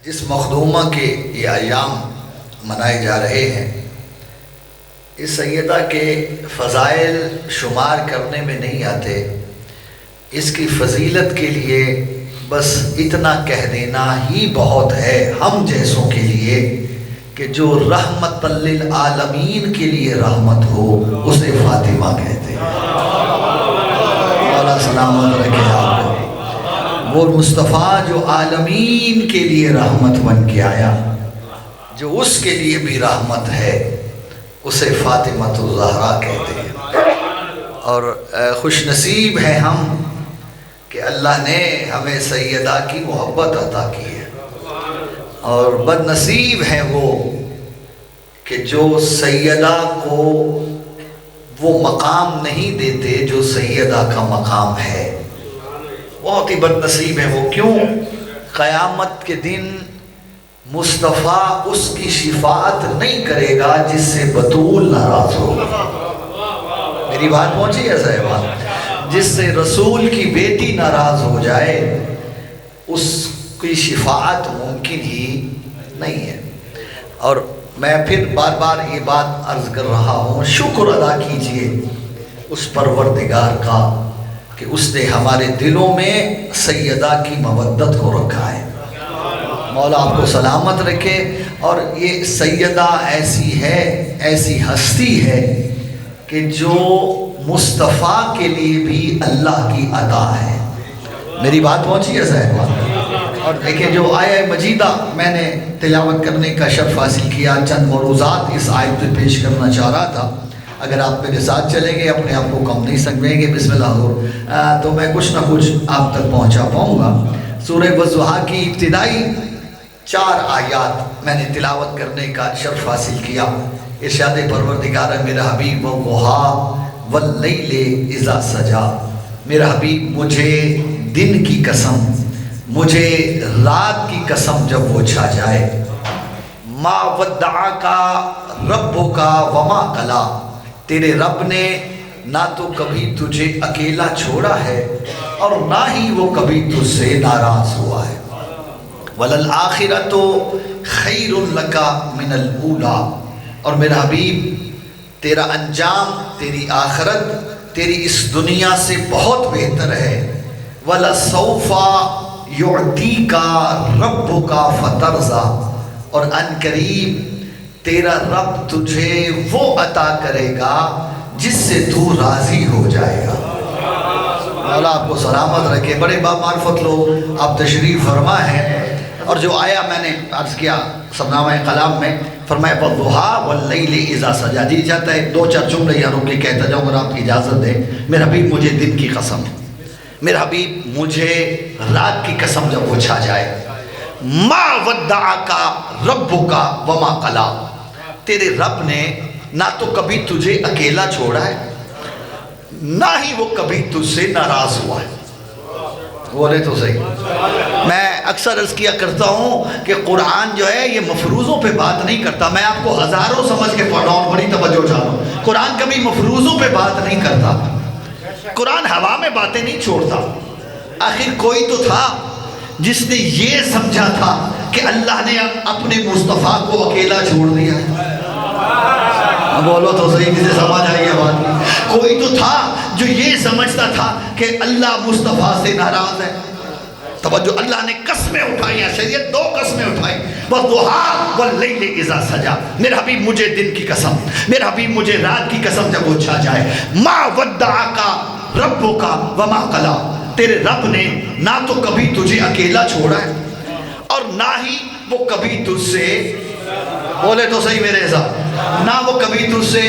جس مخدومہ کے یہ ایام منائے جا رہے ہیں، اس سیدہ کے فضائل شمار کرنے میں نہیں آتے۔ اس کی فضیلت کے لیے بس اتنا کہہ دینا ہی بہت ہے ہم جیسوں کے لیے کہ جو رحمت للعالمین کے لیے رحمت ہو اسے فاطمہ کہتے ہیں۔ مولا سلامت رکھے آپ کو۔ وہ مصطفیٰ جو عالمین کے لیے رحمت بن کے آیا، جو اس کے لیے بھی رحمت ہے، اسے فاطمہ الزہرا کہتے ہیں۔ اور خوش نصیب ہیں ہم کہ اللہ نے ہمیں سیدہ کی محبت عطا کی ہے، اور بد نصیب ہیں وہ کہ جو سیدہ کو وہ مقام نہیں دیتے جو سیدہ کا مقام ہے۔ بہت ہی بد نصیب ہیں وہ۔ کیوں؟ قیامت کے دن مصطفیٰ اس کی شفاعت نہیں کرے گا جس سے بطول ناراض ہو۔ میری بات پہنچی ہے صاحبہ؟ جس سے رسول کی بیٹی ناراض ہو جائے اس کی شفاعت ممکن ہی نہیں ہے۔ اور میں پھر بار بار یہ بات عرض کر رہا ہوں، شکر ادا کیجئے اس پروردگار کا کہ اس نے ہمارے دلوں میں سیدہ کی مودت کو رکھا ہے۔ مولا آپ کو سلامت رکھے۔ اور یہ سیدہ ایسی ہے، ایسی ہستی ہے کہ جو مصطفیٰ کے لیے بھی اللہ کی عطا ہے۔ میری بات پہنچی ہے صاحبہ؟ اور دیکھیں جو آیہ مجیدہ میں نے تلاوت کرنے کا شرف حاصل کیا، چند مروزات اس آیت پہ پیش کرنا چاہ رہا تھا۔ اگر آپ میرے ساتھ چلیں گے، اپنے آپ کو کم نہیں سمجھیں گے، بسم اللہ تو میں کچھ نہ کچھ آپ تک پہنچا پاؤں گا۔ سورہ والضحیٰ کی ابتدائی 4 آیات میں نے تلاوت کرنے کا شرف حاصل کیا۔ ارشاد پروردگار ہے میرا حبیب والضحیٰ واللیل اذا سجا، میرا حبیب مجھے دن کی قسم، مجھے رات کی قسم جب وہ چھا جائے۔ ما ودعک ربک وما قلی، تیرے رب نے نہ تو کبھی تجھے اکیلا چھوڑا ہے اور نہ ہی وہ کبھی تجھ سے ناراض ہوا ہے۔ وَلَلْآخِرَةُ خَيْرٌ لَكَ مِنَ الْأُولَى، اور میرا حبیب تیرا انجام، تیری آخرت تیری اس دنیا سے بہت بہتر ہے۔ وَلَسَوْفَ يُعْطِيكَ رَبُّكَ فَتَرْضَىٰ، اور ان قریب تیرا رب تجھے وہ عطا کرے گا جس سے تو راضی ہو جائے گا۔ مولا آپ کو سلامت رکھے۔ بڑے بامعرفت لوگ آپ تشریف فرما ہیں۔ اور جو آیا میں نے عرض کیا سبنامہ کلام میں، فرمایا والضحیٰ واللیل اذا سجا، دی جاتا ہے 2-4 جملے یہاں رک کے کہتا جاؤں اگر آپ کی اجازت دیں۔ میرا حبیب مجھے دن کی قسم، میرا حبیب مجھے رات کی قسم جب وہ چھا جائے۔ ما ودعک ربک وما قلی، تیرے رب نے نہ تو کبھی تجھے اکیلا چھوڑا ہے، نہ ہی وہ کبھی تجھ سے ناراض ہوا ہے۔ بولے تو صحیح۔ میں اکثر عرض کیا کرتا ہوں کہ قرآن جو ہے یہ مفروضوں پہ بات نہیں کرتا۔ میں آپ کو ہزاروں سمجھ کے پڑھ رہا ہوں، بڑی توجہ چاہتا ہوں۔ قرآن کبھی مفروضوں پہ بات نہیں کرتا، قرآن ہوا میں باتیں نہیں چھوڑتا۔ آخر کوئی تو تھا جس نے یہ سمجھا تھا کہ اللہ نے اپنے مصطفیٰ کو اکیلا چھوڑ دیا ہے۔ بولو تو صحیح، جسے سمجھ آئی ہے بات۔ کوئی تو تھا جو یہ سمجھتا تھا کہ اللہ مصطفیٰ سے ناراض ہے۔ توجہ، اللہ نے قسمیں اٹھائی ہیں، شریعت 2 قسمیں اٹھائی، والضحیٰ واللیل اذا سجا، میرا حبیب مجھے دن کی قسم، میرا حبیب مجھے رات کی قسم جب وہ چھا جائے۔ ما ودعک ربک وما قلی، تیرے رب نے نہ تو کبھی تجھے اکیلا چھوڑا ہے اور نہ ہی وہ کبھی تجھ سے، بولے تو صحیح میرے ساتھ، نہ وہ کبھی تجھ سے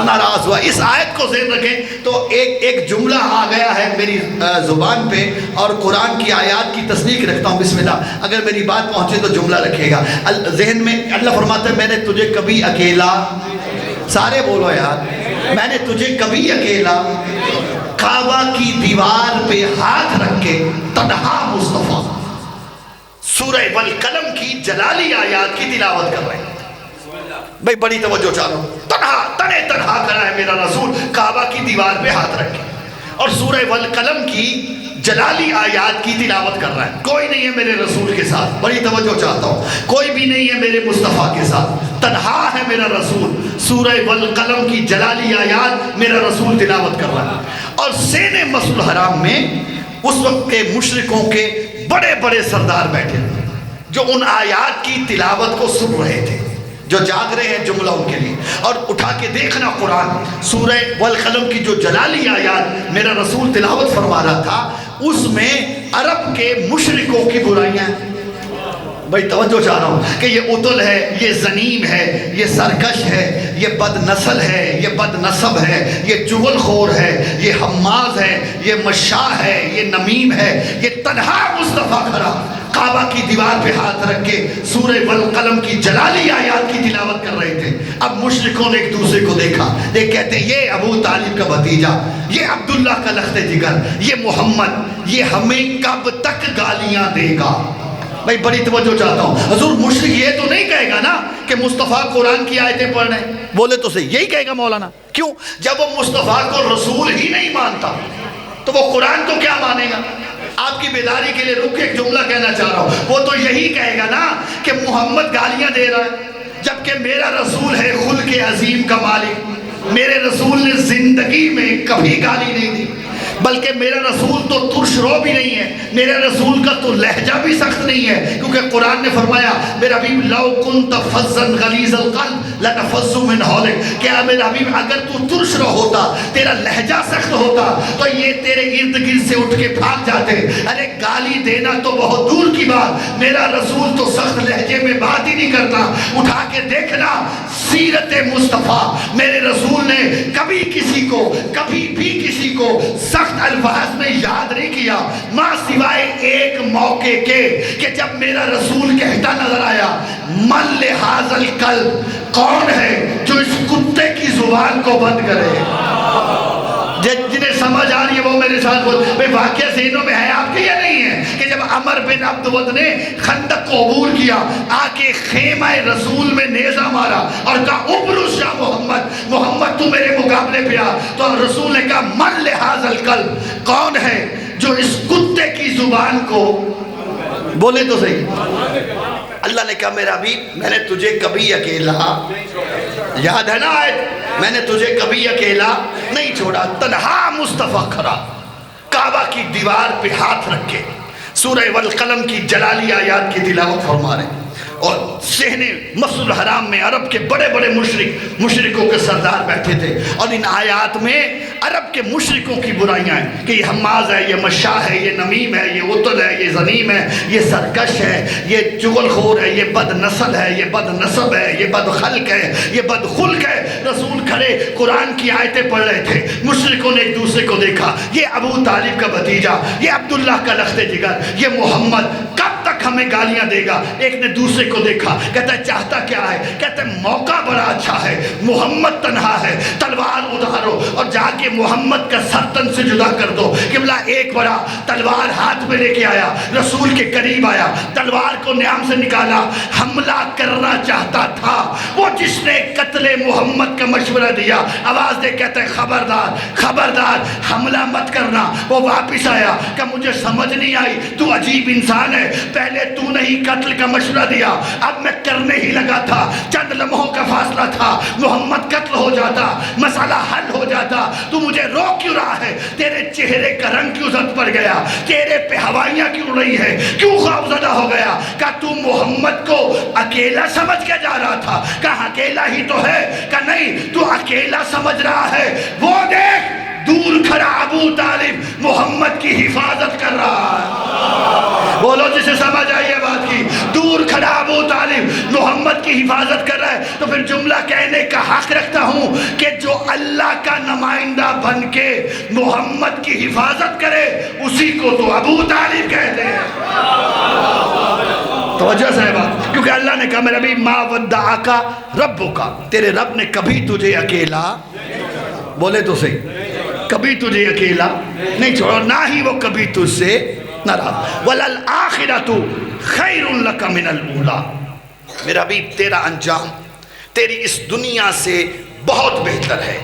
ناراض ہوا۔ اس آیت کو ذہن رکھیں تو ایک جملہ آ گیا ہے میری زبان پہ، اور قرآن کی آیات کی تصدیق رکھتا ہوں، بسم اللہ، اگر میری بات پہنچے تو جملہ رکھے گا ذہن میں۔ اللہ فرماتا ہے میں نے تجھے کبھی اکیلا، سارے بولو یار، میں نے تجھے کبھی اکیلا کعبہ کی دیوار پہ ہاتھ رکھ کے تنہا مصطفیٰ، سورہ والقلم کی جلالی آیات کی تلاوت کر رہے ہیں۔ بھئی بڑی توجہ چاہو، تنہا کرا ہے میرا رسول کعبہ کی دیوار پہ ہاتھ رکھے، اور سورہ والقلم کی جلالی آیات کی تلاوت کر رہا ہے. کوئی نہیں ہے میرے رسول کے ساتھ, بڑی توجہ چاہتا ہوں, کوئی بھی نہیں ہے میرے مصطفیٰ کے ساتھ, تنہا ہے میرا رسول. سورہ والقلم کی جلالی آیات میرا رسول تلاوت کر رہا ہے. اور سین مسجد الحرام میں اس وقت کے مشرکوں کے بڑے بڑے سردار بیٹھے تھے جو ان آیات کی تلاوت کو سن رہے تھے, جو جاگ رہے ہیں جملہ ان کے لیے. اور اٹھا کے دیکھنا قرآن, سورہ والقلم کی جو جلالی آیات میرا رسول تلاوت فرما رہا تھا, اس میں عرب کے مشرکوں کی برائیاں. بھائی توجہ چاہ رہا ہوں کہ یہ عطل ہے, یہ زنیم ہے, یہ سرکش ہے, یہ بد نسل ہے, یہ بد نسب ہے, یہ چغل خور ہے, یہ حماز ہے, یہ مشاء ہے, یہ نمیم ہے. یہ تنہا مصطفیٰ کھڑا کعبہ کی دیوار پہ ہاتھ رکھ کے سورہ والقلم کی جلالی آیات کی تلاوت کر رہے تھے. اب مشرکوں نے ایک دوسرے کو دیکھا, یہ کہتے ہیں یہ ابو طالب کا بھتیجا, یہ عبداللہ کا لخت جگر, یہ محمد, یہ ہمیں کب تک گالیاں دے گا. بھائی بڑی توجہ چاہتا ہوں, حضور مشرک یہ تو نہیں کہے گا نا کہ مصطفیٰ قرآن کی آیتیں پڑھ رہے ہیں. بولے تو صحیح, یہی کہے گا مولانا. کیوں؟ جب وہ مصطفیٰ کو رسول ہی نہیں مانتا تو وہ قرآن کو کیا مانے گا؟ آپ کی بیداری کے لیے رک کے ایک جملہ کہنا چاہ رہا ہوں, وہ تو یہی کہے گا نا کہ محمد گالیاں دے رہا ہے, جبکہ میرا رسول ہے خلق عظیم کا مالک. میرے رسول نے زندگی میں کبھی گالی نہیں دی, بلکہ میرا رسول تو ترش رو بھی نہیں ہے, میرے رسول کا تو لہجہ بھی سخت نہیں ہے, کیونکہ قرآن نے فرمایا میرا حبیب لو کنت فظا غلیظ القلب لانفضوا من حولک, کہ میرا حبیب اگر تو ترش رو ہوتا, تیرا لہجہ سخت ہوتا, تو یہ تیرے ارد گرد سے اٹھ کے بھاگ جاتے. ارے گالی دینا تو بہت دور کی بات, میرا رسول تو سخت لہجے میں بات ہی نہیں کرتا. اٹھا کے دیکھنا سیرت مصطفیٰ, میرے رسول نے کبھی کسی کو, کبھی بھی کسی کو سخت الفاظ میں یاد نہیں کیا, ماں سوائے ایک موقع کے کہ جب میرا رسول کہتا نظر آیا من لحاظ القلب, کون ہے جو اس کتے کی زبان کو بند کرے. جنہیں سمجھ آ رہی ہے وہ میرے ساتھ بول. بھئی واقعہ ذہنوں میں ہے آپ کے یا نہیں ہے کہ جب عمر بن عبد ود نے خندق کو عبور کیا, آ کے خیمہ رسول میں نیزہ مارا اور کہا ابرز یا محمد, محمد تو میرے مقابلے پہ آ, تو رسول نے کہا من لحاظ القلب, کون ہے جو اس کتے کی زبان کو, بولے تو صحیح. اللہ نے کہا میرا حبیب میں نے تجھے کبھی اکیلا, یاد ہے نا آیت, میں نے تجھے کبھی اکیلا نہیں چھوڑا. تنہا مصطفیٰ کھڑا کعبہ کی دیوار پہ ہاتھ رکھ کے سورہ والقلم کی جلالی آیات کی تلاوت فرما رہے ہیں. اور صحن مسجد الحرام میں عرب کے بڑے بڑے مشرکوں کے سردار بیٹھے تھے, اور ان آیات میں عرب کے مشرکوں کی برائیاں ہیں کہ یہ حماز ہے, یہ مشاء ہے, یہ نمیم ہے, یہ عطل ہے, یہ زنیم ہے, یہ سرکش ہے, یہ چغل خور ہے, یہ بد نسل ہے, یہ بد نسب ہے, یہ بد خلق ہے, یہ بد خلق ہے. رسول کھڑے قرآن کی آیتیں پڑھ رہے تھے, مشرکوں نے ایک دوسرے کو دیکھا, یہ ابو طالب کا بھتیجا, یہ عبداللہ کا لخت جگر, یہ محمد کب تک ہمیں گالیاں دے گا. ایک نے دوسرے کو دیکھا, کہتا ہے چاہتا کیا ہے, کہتا ہے موقع بڑا اچھا ہے, محمد تنہا ہے, تلوار اتارو اور جا کے محمد کا سر تن سے جدا کر دو. قبلہ ایک بڑا تلوار ہاتھ میں لے کے آیا, رسول کے قریب آیا, تلوار کو نیام سے نکالا, حملہ کرنا چاہتا تھا وہ جس نے قتل محمد کا مشورہ دیا. آواز دے کہتا ہے خبردار خبردار حملہ مت کرنا. وہ واپس آیا کہ مجھے سمجھ نہیں آئی, تو عجیب انسان ہے, پہلے تو نہیں قتل کا مشورہ دیا, اب میں کرنے ہی لگا تھا, چند لمحوں کا فاصلہ تھا, محمد قتل ہو جاتا, مسئلہ حل ہو جاتا, تو مجھے روک کیوں رہا ہے, تیرے چہرے کا رنگ کیوں زد پڑ گیا, چہرے پہ ہوائیاں کیوں رہی ہے, کیوں خوف زدہ ہو گیا. کہ تو محمد کو اکیلا سمجھ کے جا رہا تھا, کہ اکیلا ہی تو ہے, کہ نہیں تو اکیلا سمجھ رہا ہے, وہ دیکھ دور کھڑا ابو طالب محمد کی حفاظت کر رہا ہے. بولو جسے سمجھ آئیے بات کی, دور کھڑا ابو طالب محمد کی حفاظت کر رہا ہے. تو پھر جملہ کہنے کا حق رکھتا ہوں کہ جو اللہ کا نمائندہ بن کے محمد کی حفاظت کرے اسی کو تو ابو طالب کہتے ہیں. توجہ صاحبہ, کیونکہ اللہ نے کہا میرا بھی ما ودعک ربک, تیرے رب نے کبھی تجھے اکیلا, بولے تو صحیح, کبھی تجھے اکیلا نہیں چھوڑا, نہ ہی وہ کبھی تجھ سے ناراض. وَلَلْآخِرَةُ خَيْرٌ لَكَ مِنَ الْأُولَى, میرا بھی تیرا انجام تیری اس دنیا سے بہت بہتر ہے.